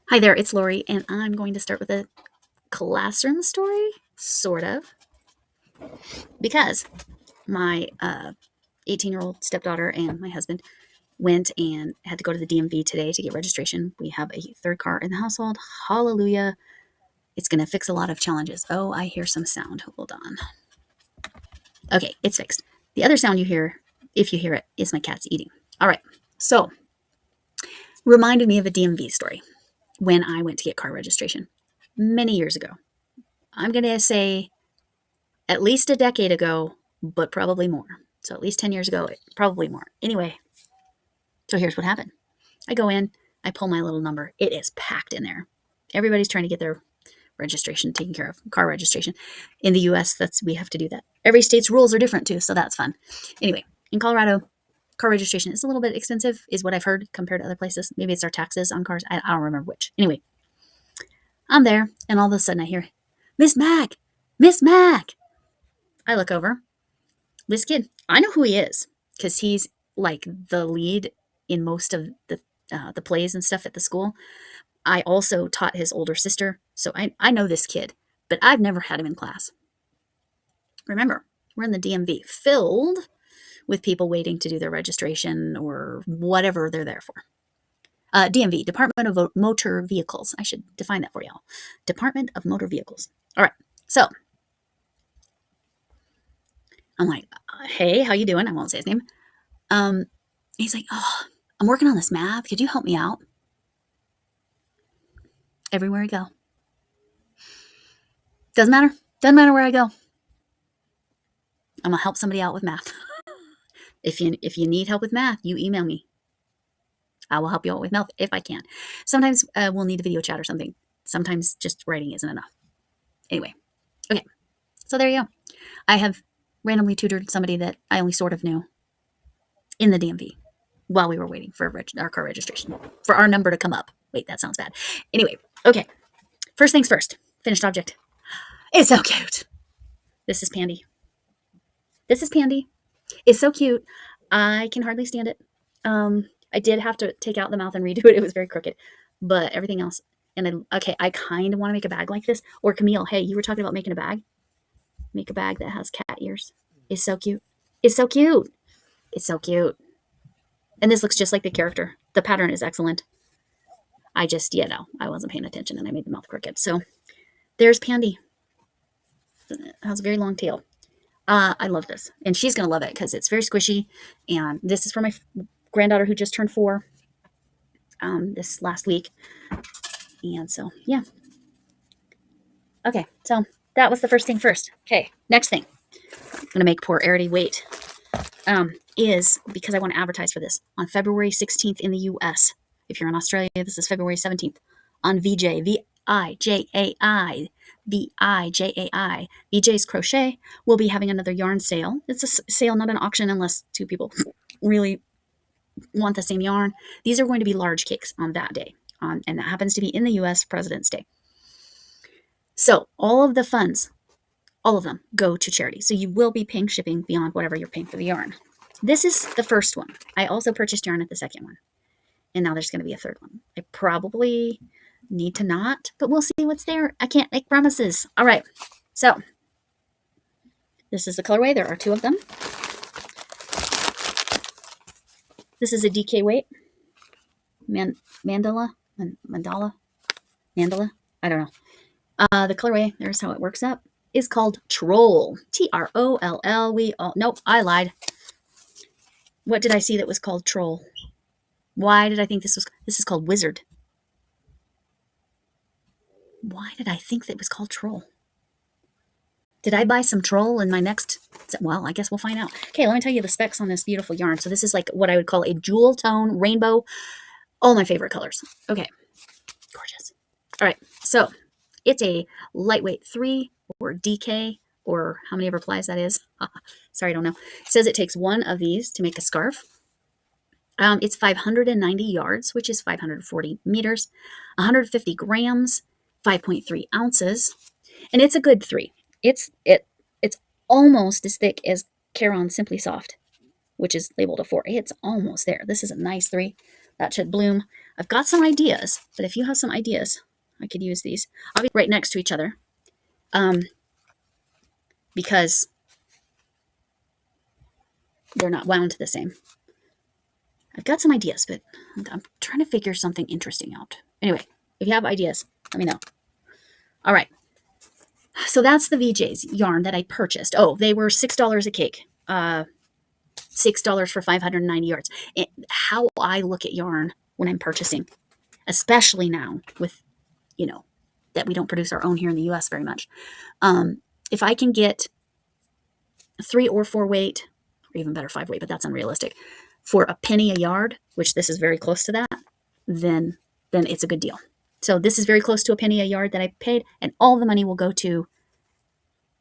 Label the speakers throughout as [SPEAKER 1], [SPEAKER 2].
[SPEAKER 1] Hi there, it's Lori, and I'm going to start with a classroom story, sort of, because my 18-year-old stepdaughter and my husband went and had to go to the DMV today to get registration. We have a third car in the household. Hallelujah. It's going to fix a lot of challenges. Oh, I hear some sound. Hold on. Okay, it's fixed. The other sound you hear, if you hear it, is my cats eating. All right, so reminded me of a DMV story when I went to get car registration many years ago. I'm going to say at least a decade ago, but probably more. So at least 10 years ago, probably more. Anyway, so here's what happened. I go in, I pull my little number. It is packed in there. Everybody's trying to get their registration taken care of, car registration. In the US, we have to do that. Every state's rules are different too, so that's fun. Anyway, in Colorado, car registration is a little bit expensive, is what I've heard compared to other places. Maybe it's our taxes on cars. I don't remember which. Anyway, I'm there, and all of a sudden I hear, Miss Mac, Miss Mac. I look over. This kid, I know who he is because he's like the lead in most of the plays and stuff at the school. I also taught his older sister, so I know this kid, but I've never had him in class. Remember, we're in the DMV, filled with people waiting to do their registration or whatever they're there for. DMV, Department of Motor Vehicles. I should define that for y'all. Department of Motor Vehicles. All right, so I'm like, hey, how you doing? I won't say his name. He's like, oh, I'm working on this math. Could you help me out? Everywhere I go. Doesn't matter. Doesn't matter where I go. I'm going to help somebody out with math. If you need help with math, you email me. I will help you out with math if I can. Sometimes we'll need a video chat or something. Sometimes just writing isn't enough. Anyway, okay. So there you go. I have randomly tutored somebody that I only sort of knew in the DMV while we were waiting for our car registration, for our number to come up. Wait, that sounds bad. Anyway, okay. First things first. Finished object. It's so cute. This is Pandy. This is Pandy. It's so cute. I can hardly stand it. I did have to take out the mouth and redo it. It was very crooked, but everything else. And I kind of want to make a bag like this. Or Camille, hey, you were talking about making a bag. Make a bag that has cat ears. It's so cute. It's so cute. It's so cute. And this looks just like the character. The pattern is excellent. I wasn't paying attention and I made the mouth crooked. So there's Pandy. It has a very long tail. I love this. And she's going to love it because it's very squishy. And this is for my granddaughter who just turned 4 this last week. And so, yeah. Okay, so that was the first thing first. Okay, next thing. I'm going to make poor Arity wait. Is because I want to advertise for this on February 16th in the US. If you're in Australia, this is February 17th on VJ, VIJAI, VIJAI. VJ's Crochet will be having another yarn sale. It's a sale, not an auction, unless 2 people really want the same yarn. These are going to be large cakes on that day, and that happens to be in the US President's Day. So all of the funds, all of them, go to charity. So you will be paying shipping beyond whatever you're paying for the yarn. This is the first one. I also purchased yarn at the second one. And now there's going to be a third one. I probably need to not, but we'll see what's there. I can't make promises. All right. So this is the colorway. There are 2 of them. This is a DK weight. Mandala. I don't know. The colorway, there's how it works up, is called Troll. Troll. Nope, I lied. What did I see that was called Troll? Why did I think this is called Wizard? Why did I think that it was called Troll? Did I buy some Troll in my next? Well, I guess we'll find out. Okay, let me tell you the specs on this beautiful yarn. So this is like what I would call a jewel tone rainbow. All my favorite colors. Okay, gorgeous. All right, so it's a lightweight 3 or DK or how many ever plies that is. Sorry, I don't know. It says it takes 1 of these to make a scarf. It's 590 yards, which is 540 meters, 150 grams, 5.3 ounces, and it's a good 3. It's almost as thick as Caron Simply Soft, which is labeled a 4. It's almost there. This is a nice 3. That should bloom. I've got some ideas, but if you have some ideas, I could use these. I'll be right next to each other, because they're not wound the same. I've got some ideas, but I'm trying to figure something interesting out. Anyway, if you have ideas, let me know. All right. So that's the VJ's yarn that I purchased. Oh, they were $6 a cake. $6 for 590 yards. How I look at yarn when I'm purchasing, especially now with, that we don't produce our own here in the US very much. If I can get 3 or 4 weight, or even better 5 weight, but that's unrealistic, for a penny a yard, which this is very close to that, then it's a good deal. So this is very close to a penny a yard that I paid, and all the money will go to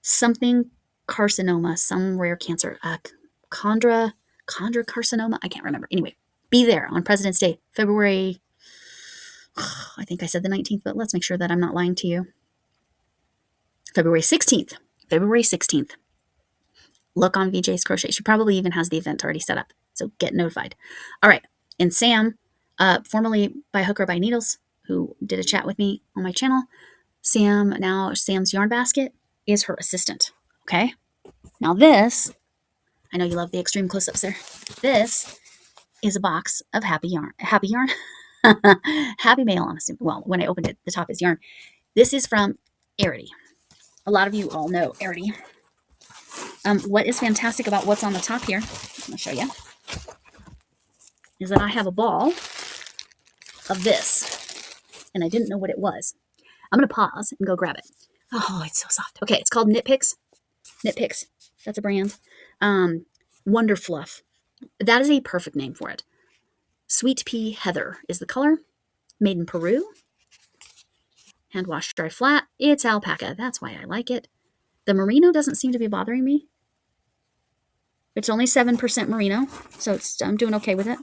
[SPEAKER 1] something carcinoma, some rare cancer, chondrocarcinoma. I can't remember. Anyway, be there on President's Day, February, I think I said the 19th, but let's make sure that I'm not lying to you. February 16th. February 16th. Look on VJ's Crochet. She probably even has the event already set up, so get notified. All right. And Sam, formerly by Hook or by Needles, who did a chat with me on my channel, Sam's Yarn Basket is her assistant. Okay? Now this, I know you love the extreme close-ups there. This is a box of happy yarn. Happy mail, I'm assuming. Well, when I opened it, the top is yarn. This is from Arity. A lot of you all know Arity. What is fantastic about what's on the top here, I'm going to show you, is that I have a ball of this, and I didn't know what it was. I'm going to pause and go grab it. Oh, it's so soft. Okay, it's called Knit Picks. Knit Picks. That's a brand. Wonder Fluff. That is a perfect name for it. Sweet Pea Heather is the color. Made in Peru. Hand wash, dry flat. It's alpaca. That's why I like it. The merino doesn't seem to be bothering me. It's only 7% merino, so I'm doing okay with it.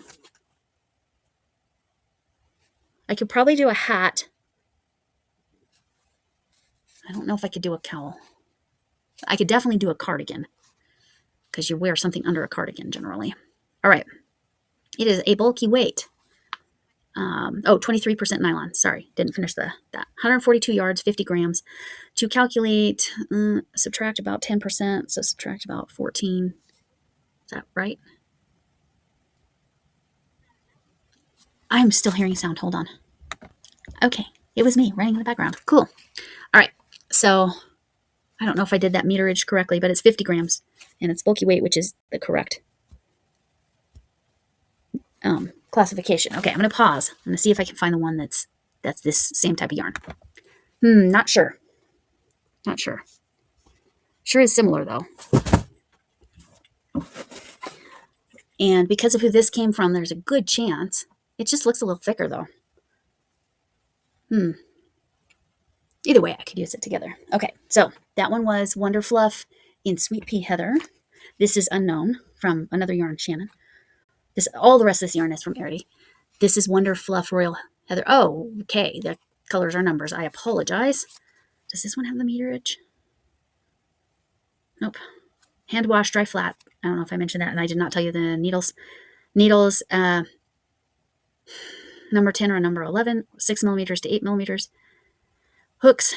[SPEAKER 1] I could probably do a hat. I don't know if I could do a cowl. I could definitely do a cardigan, because you wear something under a cardigan generally. All right. It is a bulky weight. 23% nylon. Sorry, didn't finish that. 142 yards, 50 grams. To calculate, subtract about 10%, so subtract about 14. Is that right? I'm still hearing sound. Hold on. Okay, it was me running in the background. Cool. All right, so I don't know if I did that meterage correctly, but it's 50 grams, and it's bulky weight, which is the correct classification. Okay, I'm going to pause. I'm going to see if I can find the one that's this same type of yarn. Not sure. Not sure. Sure is similar, though. And because of who this came from, there's a good chance. It just looks a little thicker, though. Either way, I could use it together. Okay, so that one was Wonder Fluff in Sweet Pea Heather. This is Unknown from another yarn, Shannon. All the rest of this yarn is from Arity. This is Wonder Fluff Royal Heather. Oh, okay. The colors are numbers. I apologize. Does this one have the meterage? Nope. Hand wash, dry flat. I don't know if I mentioned that, and I did not tell you the needles. Needles, number 10 or number 11, 6 millimeters to 8 millimeters. Hooks,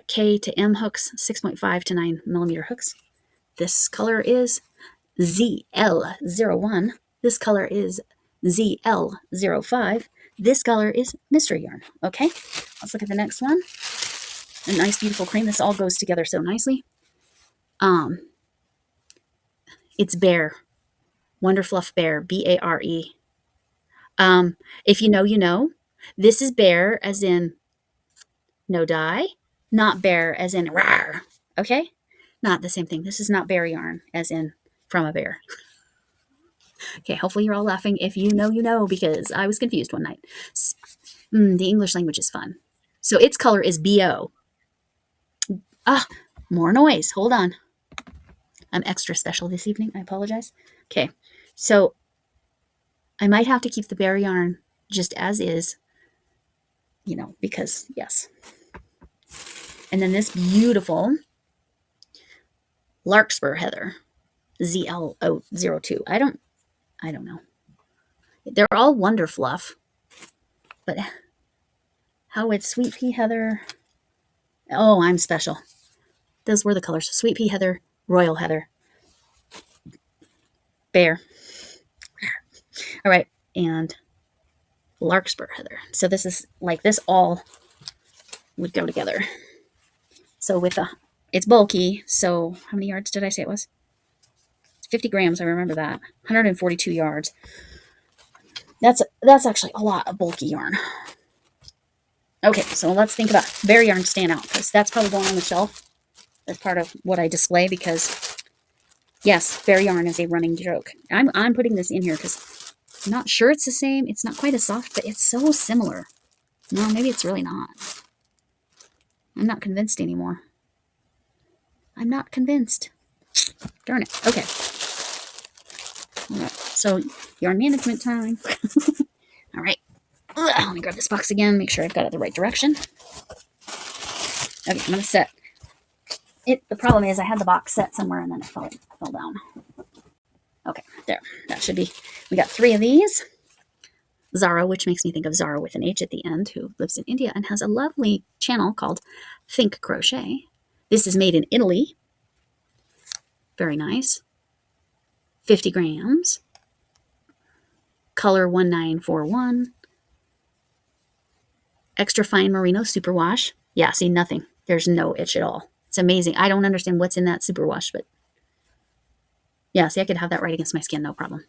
[SPEAKER 1] K to M hooks, 6.5 to 9 millimeter hooks. This color is ZL01. This color is ZL05. This color is mystery yarn. Okay, let's look at the next one. A nice, beautiful cream. This all goes together so nicely. It's Bear. Wonder Fluff Bear. B-A-R-E. If you know, you know. This is bear as in no dye, not bear as in rawr. Okay? Not the same thing. This is not bear yarn as in from a bear. Okay, hopefully you're all laughing. If you know, you know, because I was confused one night. The English language is fun. So its color is BO. More noise. Hold on. I'm extra special this evening. I apologize. Okay, so I might have to keep the bear yarn just as is, because yes. And then this beautiful Larkspur Heather, ZL002. I don't know. They're all Wonder Fluff, but how would Sweet Pea Heather? Oh, I'm special. Those were the colors: Sweet Pea Heather, Royal Heather, Bear. All right, and Larkspur Heather. So this is like this all would go together. So with it's bulky. So how many yards did I say it was? 50 grams. I remember that. 142 yards. That's actually a lot of bulky yarn. Okay, so let's think about Bear yarn stand out, because that's probably going on the shelf as part of what I display, because yes, Bear yarn is a running joke. I'm putting this in here because I'm not sure it's the same. It's not quite as soft, but it's so similar. No, maybe it's really not. I'm not convinced anymore. I'm not convinced. Darn it. Okay. All right. So yarn management time. All right. Let me grab this box again, make sure I've got it the right direction. Okay, I'm going to set it. The problem is I had the box set somewhere and then it fell down. Okay, there. That should be. We got 3 of these. Zara, which makes me think of Zara with an H at the end, who lives in India and has a lovely channel called Think Crochet. This is made in Italy. Very nice. 50 grams. Color 1941. Extra fine merino superwash. Yeah, see, nothing. There's no itch at all. It's amazing. I don't understand what's in that superwash, but yeah, see, I could have that right against my skin, no problem.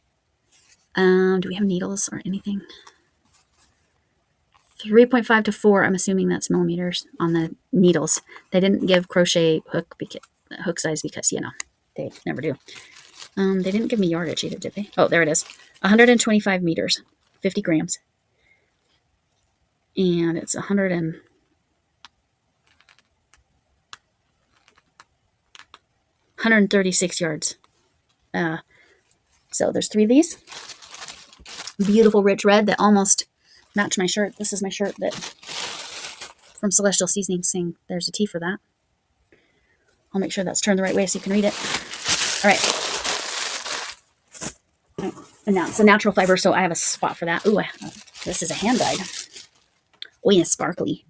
[SPEAKER 1] Do we have needles or anything? 3.5 to 4. I'm assuming that's millimeters on the needles. They didn't give crochet hook size because, you know, they never do. They didn't give me yardage either, did they? Oh, there it is. 125 meters, 50 grams. And it's 136 yards. So there's 3 of these. Beautiful rich red that almost match my shirt. This is my shirt that from Celestial Seasoning saying there's a T for that. I'll make sure that's turned the right way so you can read it. All right. And now it's a natural fiber, so I have a spot for that. Ooh, this is a hand dyed. Oh, yeah, sparkly.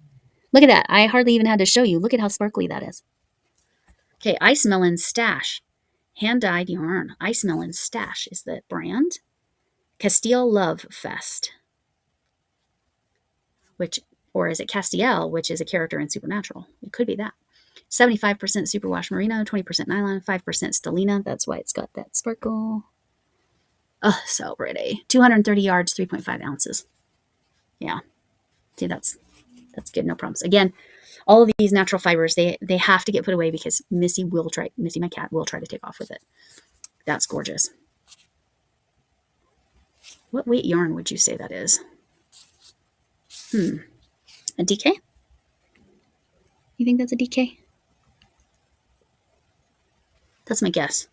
[SPEAKER 1] Look at that. I hardly even had to show you. Look at how sparkly that is. Okay, Ice Melon Stash. Hand-dyed yarn. Ice Melon Stash is the brand. Castile Love Fest. Or is it Castiel, which is a character in Supernatural? It could be that. 75% superwash merino, 20% nylon, 5% stellina. That's why it's got that sparkle. Oh, so pretty. 230 yards, 3.5 ounces. Yeah. See, that's good. No problems. Again, all of these natural fibers, they have to get put away because Missy, my cat, will try to take off with it. That's gorgeous. What weight yarn would you say that is? A DK? You think that's a DK? That's my guess.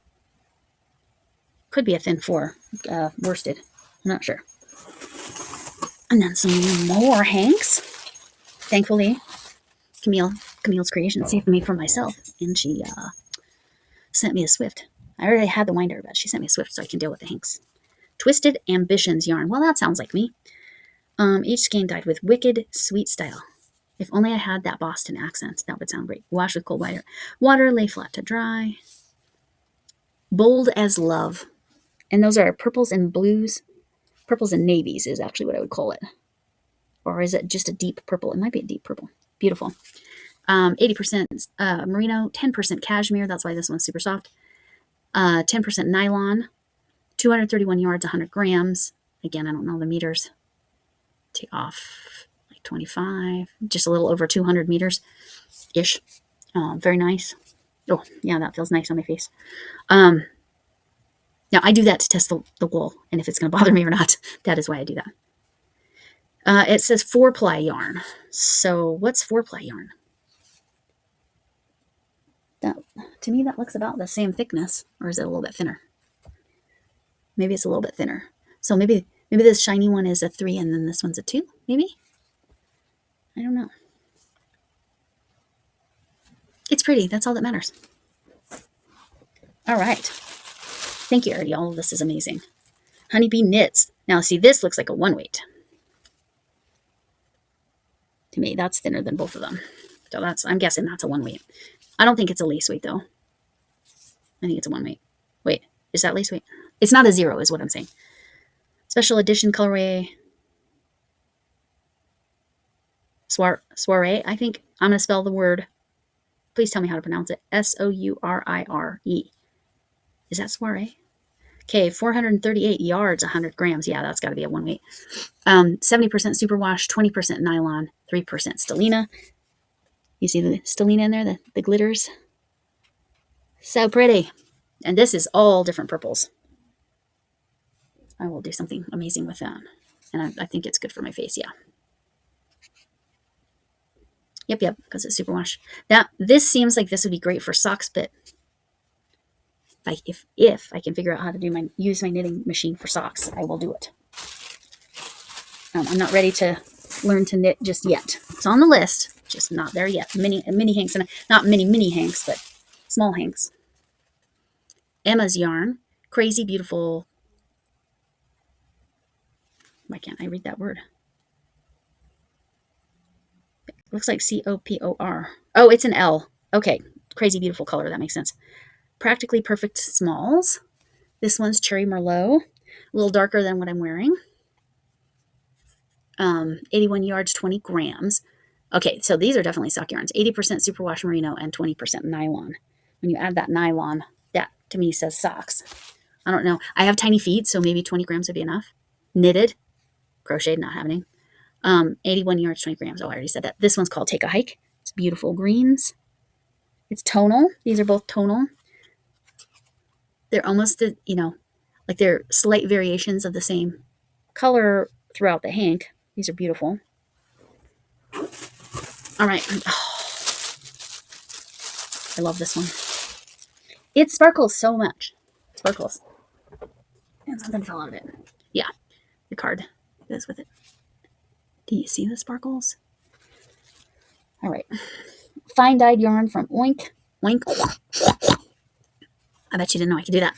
[SPEAKER 1] Could be a thin 4, worsted. I'm not sure. And then some more hanks. Thankfully, Camille's Creations saved me from myself, and she sent me a Swift. I already had the winder, but she sent me a Swift so I can deal with the hanks. Twisted Ambitions yarn. Well, that sounds like me. Each skein dyed with wicked sweet style. If only I had that Boston accent, that would sound great. Wash with cold water, lay flat to dry. Bold as Love. And those are purples and blues. Purples and navies is actually what I would call it. Or is it just a deep purple? It might be a deep purple. Beautiful. 80% merino, 10% cashmere. That's why this one's super soft. 10% nylon. 231 yards, 100 grams. Again, I don't know the meters. Take off like 25. Just a little over 200 meters-ish. Very nice. Oh, yeah, that feels nice on my face. Now, I do that to test the wool and if it's going to bother me or not. That is why I do that. It says 4-ply yarn. So what's 4-ply yarn? To me, that looks about the same thickness. Or is it a little bit thinner? Maybe it's a little bit thinner. So maybe this shiny one is a 3 and then this one's a 2, maybe? I don't know. It's pretty. That's all that matters. All right. Thank you, y'all. This is amazing. Honeybee Knits. Now, see, this looks like a 1 weight. To me, that's thinner than both of them. So I'm guessing that's a 1 weight. I don't think it's a lace weight, though. I think it's a 1 weight. Wait, is that lace weight? It's not a 0, is what I'm saying. Special edition colorway. Soiree, I think. I'm going to spell the word. Please tell me how to pronounce it. Sourire. Is that soiree? Okay, 438 yards, 100 grams. Yeah, that's got to be a 1 weight. 70% superwash, 20% nylon, 3% stellina. You see the stellina in there, the glitters? So pretty. And this is all different purples. I will do something amazing with that. And I think it's good for my face, yeah. Yep, because it's superwash. This seems like this would be great for socks, but if I can figure out how to use my knitting machine for socks, I will do it. I'm not ready to learn to knit just yet. It's on the list, just not there yet. Mini hanks, and not mini hanks, but small hanks. Emma's yarn, crazy beautiful. Why can't I read that word? It looks like COPOR. Oh, it's an L. Okay, crazy beautiful color. That makes sense. Practically perfect smalls. This one's Cherry Merlot, a little darker than what I'm wearing. 81 yards, 20 grams. Okay, so these are definitely sock yarns. 80% superwash merino and 20% nylon. When you add that nylon, that to me says socks. I don't know. I have tiny feet, so maybe 20 grams would be enough. Knitted, crocheted, not happening. 81 yards, 20 grams. Oh, I already said that. This one's called Take a Hike. It's beautiful greens. It's tonal. These are both tonal. They're almost, like they're slight variations of the same color throughout the hank. These are beautiful. All right. Oh, I love this one. It sparkles so much. It sparkles. And something fell out of it. Yeah, the card goes with it. Do you see the sparkles? All right. Fine dyed yarn from Oink. Oink. I bet you didn't know I could do that.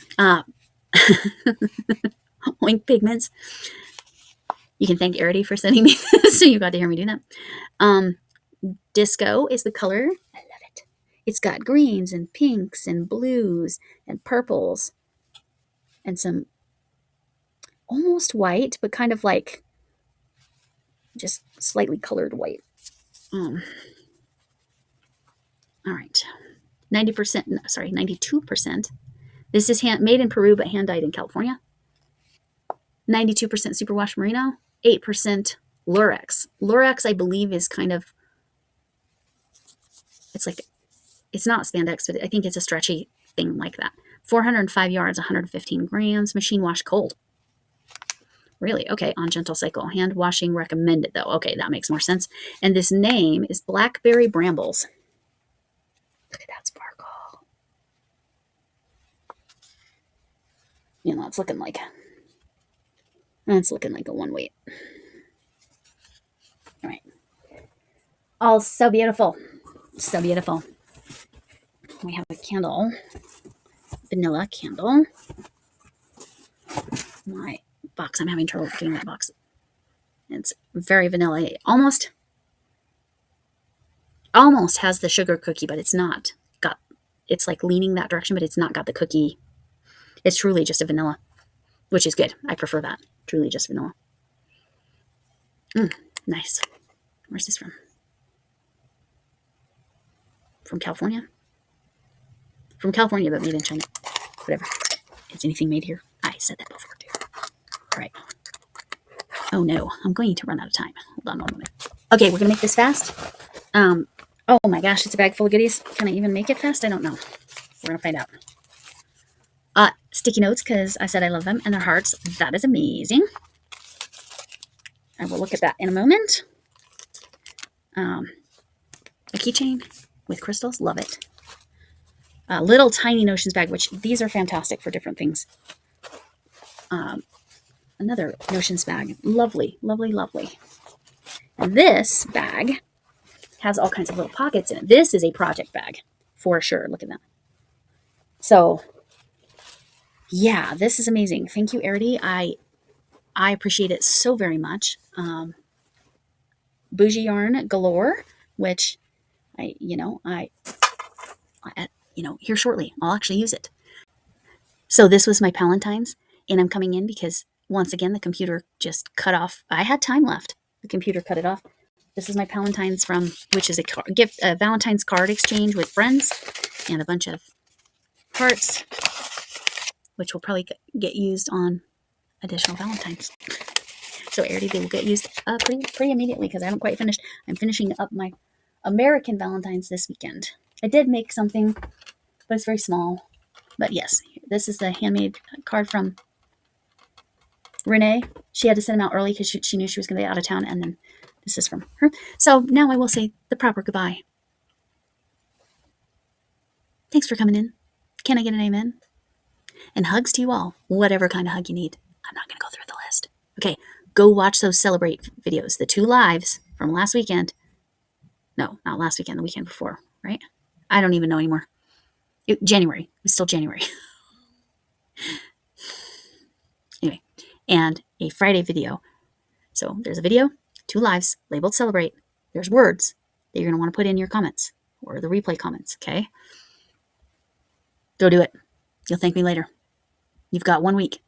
[SPEAKER 1] Oink Pigments. You can thank Arity for sending me this, so you got to hear me do that. Disco is the color. I love it. It's got greens and pinks and blues and purples and some almost white, but kind of like just slightly colored white. All right. 92%. This is made in Peru, but hand dyed in California. 92% superwash merino, 8% lurex. Lurex, I believe, is kind of, it's not spandex, but I think it's a stretchy thing like that. 405 yards, 115 grams, machine wash cold. Really? Okay, on gentle cycle. Hand washing recommended, though. Okay, that makes more sense. And this name is Blackberry Brambles. Look at that sparkle. It's looking like a 1 weight. All right. Oh, so beautiful. So beautiful. We have a candle. Vanilla candle. My box. I'm having trouble getting that box. It's very vanilla. Almost has the sugar cookie, but it's not got. It's like leaning that direction, but it's not got the cookie. It's truly just a vanilla, which is good. I prefer that. Truly just vanilla. Nice. Where's this from? From California? From California, but made in China. Whatever. Is anything made here? I said that before, too. All right. Oh, no. I'm going to run out of time. Hold on one moment. Okay, we're going to make this fast. Oh, my gosh. It's a bag full of goodies. Can I even make it fast? I don't know. We're going to find out. Sticky notes, because I said I love them, and their hearts. That is amazing. I will look at that in a moment. A keychain with crystals. Love it. A little tiny notions bag, which these are fantastic for different things. Another notions bag. Lovely, lovely, lovely. And this bag has all kinds of little pockets in it. This is a project bag for sure. Look at that. So, yeah, this is amazing. Thank you, Arity. I I appreciate it so very much. Bougie yarn galore, which here shortly, I'll actually use it. So this was my Palentine's, and I'm coming in because once again, the computer just cut off. I had time left. The computer cut it off. This is my Palentine's which is a Valentine's card exchange with friends and a bunch of hearts, which will probably get used on additional Valentines. So they will get used pretty immediately because I haven't quite finished. I'm finishing up my American Valentines this weekend. I did make something, but it's very small. But yes, this is the handmade card from Renee. She had to send them out early because she knew she was going to be out of town, and then this is from her. So now I will say the proper goodbye. Thanks for coming in. Can I get an amen? And hugs to you all, whatever kind of hug you need. I'm not going to go through the list. Okay, go watch those Celebrate videos, the 2 lives from last weekend. No, not last weekend, the weekend before, right? I don't even know anymore. January. It was still January. Anyway, and a Friday video. So there's a video, 2 lives, labeled Celebrate. There's words that you're going to want to put in your comments or the replay comments, okay? Go do it. You'll thank me later. You've got 1 week.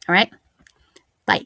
[SPEAKER 1] All right? Bye.